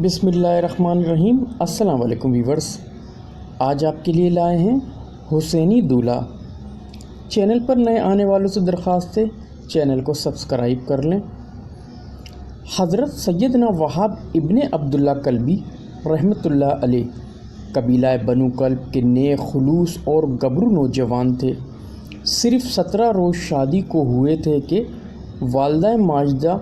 بسم اللہ الرحمن الرحیم۔ السلام علیکم ویورز، آج آپ کے لیے لائے ہیں حسینی دولہا۔ چینل پر نئے آنے والوں سے درخواست ہے چینل کو سبسکرائب کر لیں۔ حضرت سیدنا وہاب ابن عبداللہ کلبی رحمۃ اللہ علیہ قبیلہ بنو کلب کے نیک خلوص اور گبرو نوجوان تھے۔ صرف 17 روز شادی کو ہوئے تھے کہ والدہ ماجدہ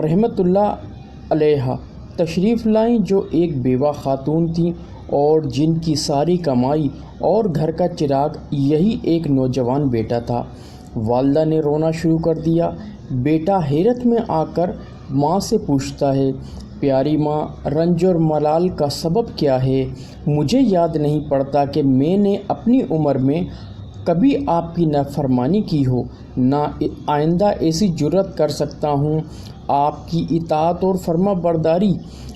رحمۃ اللہ علیہا تشریف لائیں، جو ایک بیوہ خاتون تھیں اور جن کی ساری کمائی اور گھر کا چراغ یہی ایک نوجوان بیٹا تھا۔ والدہ نے رونا شروع کر دیا۔ بیٹا حیرت میں آ کر ماں سے پوچھتا ہے، پیاری ماں، رنج اور ملال کا سبب کیا ہے؟ مجھے یاد نہیں پڑتا کہ میں نے اپنی عمر میں کبھی آپ کی نافرمانی کی ہو، نہ آئندہ ایسی جرأت کر سکتا ہوں۔ آپ کی اطاعت اور فرما برداری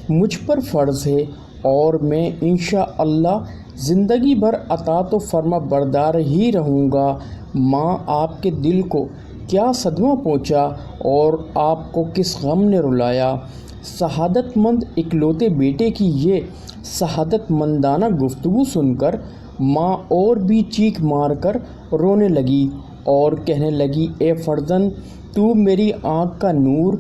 مجھ پر فرض ہے اور میں انشاءاللہ زندگی بھر اطاعت و فرما بردار ہی رہوں گا۔ ماں، آپ کے دل کو کیا صدمہ پہنچا اور آپ کو کس غم نے رلایا؟ سعادت مند اکلوتے بیٹے کی یہ سعادت مندانہ گفتگو سن کر ماں اور بھی چیخ مار کر رونے لگی اور کہنے لگی، اے فرزند، تو میری آنکھ کا نور،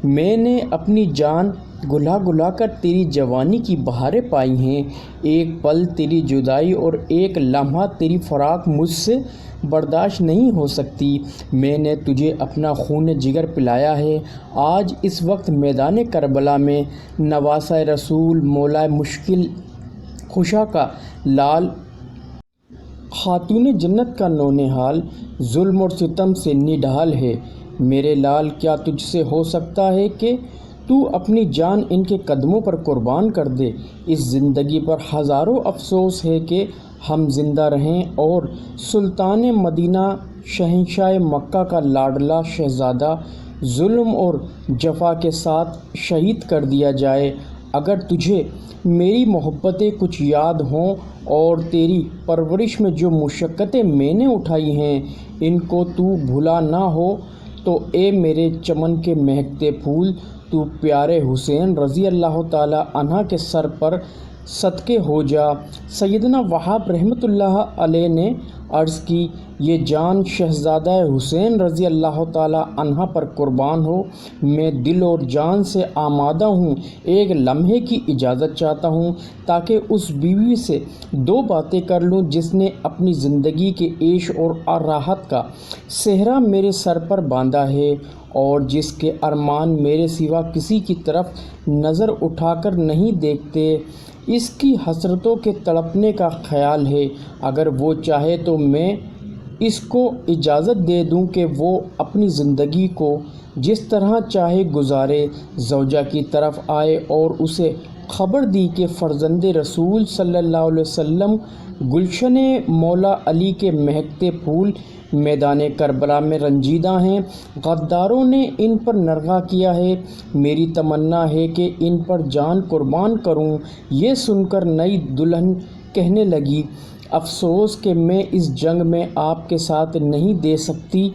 میں نے اپنی جان گلا گلا کر تیری جوانی کی بہاریں پائی ہیں۔ ایک پل تیری جدائی اور ایک لمحہ تیری فراق مجھ سے برداشت نہیں ہو سکتی۔ میں نے تجھے اپنا خون جگر پلایا ہے۔ آج اس وقت میدان کربلا میں نواسہ رسول، مولا مشکل کشا کا لال، خاتون جنت کا نونہال، ظلم اور ستم سے نڈھال ہے۔ میرے لال، کیا تجھ سے ہو سکتا ہے کہ تو اپنی جان ان کے قدموں پر قربان کر دے؟ اس زندگی پر ہزاروں افسوس ہے کہ ہم زندہ رہیں اور سلطان مدینہ، شہنشاہ مکہ کا لاڈلا شہزادہ ظلم اور جفا کے ساتھ شہید کر دیا جائے۔ اگر تجھے میری محبتیں کچھ یاد ہوں اور تیری پرورش میں جو مشقتیں میں نے اٹھائی ہیں ان کو تو بھلا نہ ہو، تو اے میرے چمن کے مہکتے پھول، تو پیارے حسین رضی اللہ تعالی عنہ کے سر پر صدقے ہو جا۔ سیدنا وہاب رحمۃ اللہ علیہ نے عرض کی، یہ جان شہزادہ حسین رضی اللہ تعالی عنہ پر قربان ہو۔ میں دل اور جان سے آمادہ ہوں۔ ایک لمحے کی اجازت چاہتا ہوں تاکہ اس بیوی سے 2 باتیں کر لوں جس نے اپنی زندگی کے عیش اور راحت کا سہرا میرے سر پر باندھا ہے اور جس کے ارمان میرے سوا کسی کی طرف نظر اٹھا کر نہیں دیکھتے۔ اس کی حسرتوں کے تڑپنے کا خیال ہے۔ اگر وہ چاہے تو میں اس کو اجازت دے دوں کہ وہ اپنی زندگی کو جس طرح چاہے گزارے۔ زوجہ کی طرف آئے اور اسے خبر دی کہ فرزند رسول صلی اللہ علیہ وسلم گلشن مولا علی کے مہکتے پھول میدان کربلا میں رنجیدہ ہیں، غداروں نے ان پر نرغہ کیا ہے۔ میری تمنا ہے کہ ان پر جان قربان کروں۔ یہ سن کر نئی دلہن کہنے لگی، افسوس کہ میں اس جنگ میں آپ کے ساتھ نہیں دے سکتی۔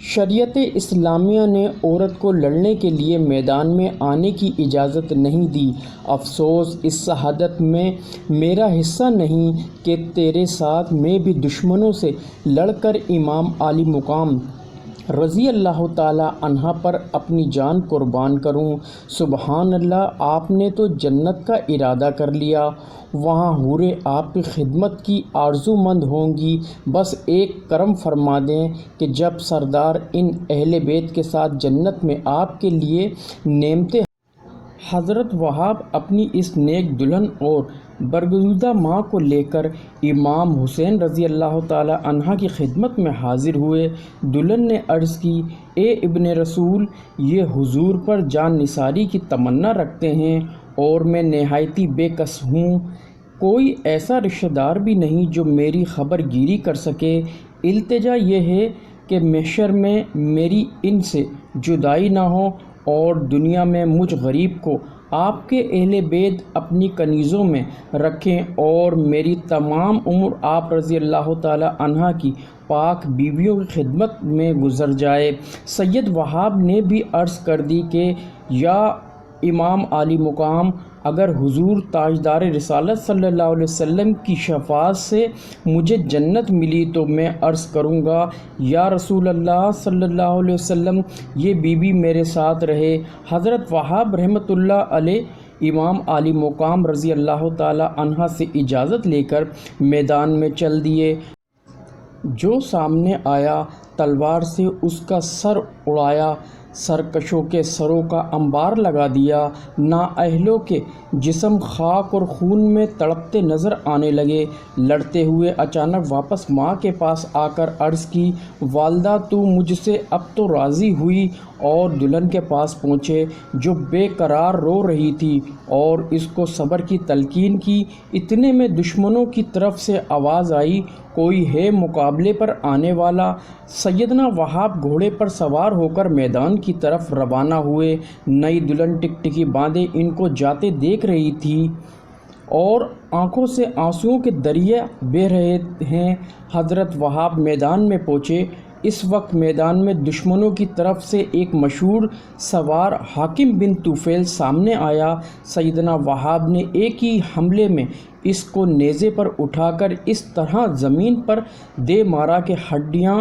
شریعت اسلامیہ نے عورت کو لڑنے کے لیے میدان میں آنے کی اجازت نہیں دی۔ افسوس اس شہادت میں میرا حصہ نہیں کہ تیرے ساتھ میں بھی دشمنوں سے لڑ کر امام عالی مقام رضی اللہ تعالی عنہ پر اپنی جان قربان کروں۔ سبحان اللہ، آپ نے تو جنت کا ارادہ کر لیا۔ وہاں حوریں آپ کی خدمت کی آرزو مند ہوں گی۔ بس ایک کرم فرما دیں کہ جب سردار ان اہل بیت کے ساتھ جنت میں آپ کے لیے نعمتیں۔ حضرت وہاب اپنی اس نیک دلہن اور برگزیدہ ماں کو لے کر امام حسین رضی اللہ تعالی عنہ کی خدمت میں حاضر ہوئے۔ دلہن نے عرض کی، اے ابن رسول، یہ حضور پر جان نثاری کی تمنا رکھتے ہیں اور میں نہایتی بے کس ہوں۔ کوئی ایسا رشتہ دار بھی نہیں جو میری خبر گیری کر سکے۔ التجا یہ ہے کہ محشر میں میری ان سے جدائی نہ ہو اور دنیا میں مجھ غریب کو آپ کے اہل بیت اپنی کنیزوں میں رکھیں اور میری تمام عمر آپ رضی اللہ تعالی عنہ کی پاک بیویوں کی خدمت میں گزر جائے۔ سید وہاب نے بھی عرض کر دی کہ یا امام عالی مقام اگر حضور تاجدار رسالت صلی اللہ علیہ وسلم کی شفاعت سے مجھے جنت ملی تو میں عرض کروں گا یا رسول اللہ صلی اللہ علیہ وسلم یہ بی بی میرے ساتھ رہے۔ حضرت وہاب رحمۃ اللہ علیہ امام عالی مقام رضی اللہ تعالی عنہ سے اجازت لے کر میدان میں چل دیے۔ جو سامنے آیا تلوار سے اس کا سر اڑایا، سرکشوں کے سروں کا انبار لگا دیا، نااہلوں کے جسم خاک اور خون میں تڑپتے نظر آنے لگے۔ لڑتے ہوئے اچانک واپس ماں کے پاس آ کر عرض کی، والدہ تو مجھ سے اب تو راضی ہوئی، اور دلہن کے پاس پہنچے جو بے قرار رو رہی تھی اور اس کو صبر کی تلقین کی۔ اتنے میں دشمنوں کی طرف سے آواز آئی، کوئی ہے مقابلے پر آنے والا؟ سیدنا وہاب گھوڑے پر سوار ہو کر میدان کی طرف روانہ ہوئے۔ نئی دلہن ٹکٹکی باندھے ان کو جاتے دیکھ رہی تھی اور آنکھوں سے آنسوؤں کے دریا بہہ رہے ہیں۔ حضرت وہاب میدان میں پہنچے۔ اس وقت میدان میں دشمنوں کی طرف سے ایک مشہور سوار حاکم بن طفیل سامنے آیا۔ سیدنا وہاب نے ایک ہی حملے میں اس کو نیزے پر اٹھا کر اس طرح زمین پر دے مارا کہ ہڈیاں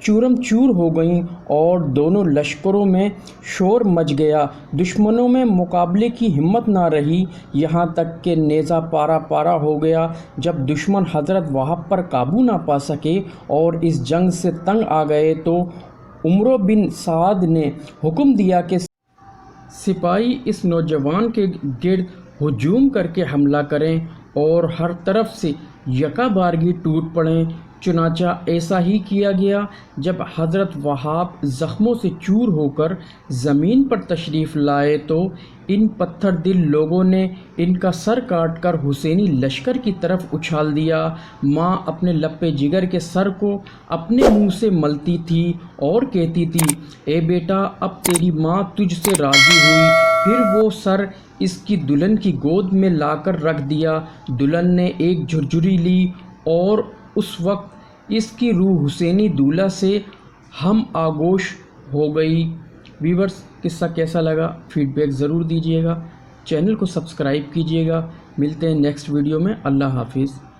چورم چور ہو گئیں اور دونوں لشکروں میں شور مچ گیا۔ دشمنوں میں مقابلے کی ہمت نہ رہی، یہاں تک کہ نیزہ پارا پارا ہو گیا۔ جب دشمن حضرت وہاب پر قابو نہ پا سکے اور اس جنگ سے تنگ آ گئے تو عمرو بن سعد نے حکم دیا کہ سپاہی اس نوجوان کے گرد ہجوم کر کے حملہ کریں اور ہر طرف سے یکا بارگی ٹوٹ پڑیں۔ چنانچہ ایسا ہی کیا گیا۔ جب حضرت وہاب زخموں سے چور ہو کر زمین پر تشریف لائے تو ان پتھر دل لوگوں نے ان کا سر کاٹ کر حسینی لشکر کی طرف اچھال دیا۔ ماں اپنے لپے جگر کے سر کو اپنے منہ سے ملتی تھی اور کہتی تھی، اے بیٹا اب تیری ماں تجھ سے راضی ہوئی۔ پھر وہ سر اس کی دلہن کی گود میں لا کر رکھ دیا۔ دلہن نے ایک جھرجھری لی اور اس وقت اس کی روح حسینی دولہا سے ہم آغوش ہو گئی۔ ویورز، قصہ کیسا لگا فیڈ بیک ضرور دیجیے گا، چینل کو سبسکرائب کیجیے گا۔ ملتے ہیں نیکسٹ ویڈیو میں۔ اللہ حافظ۔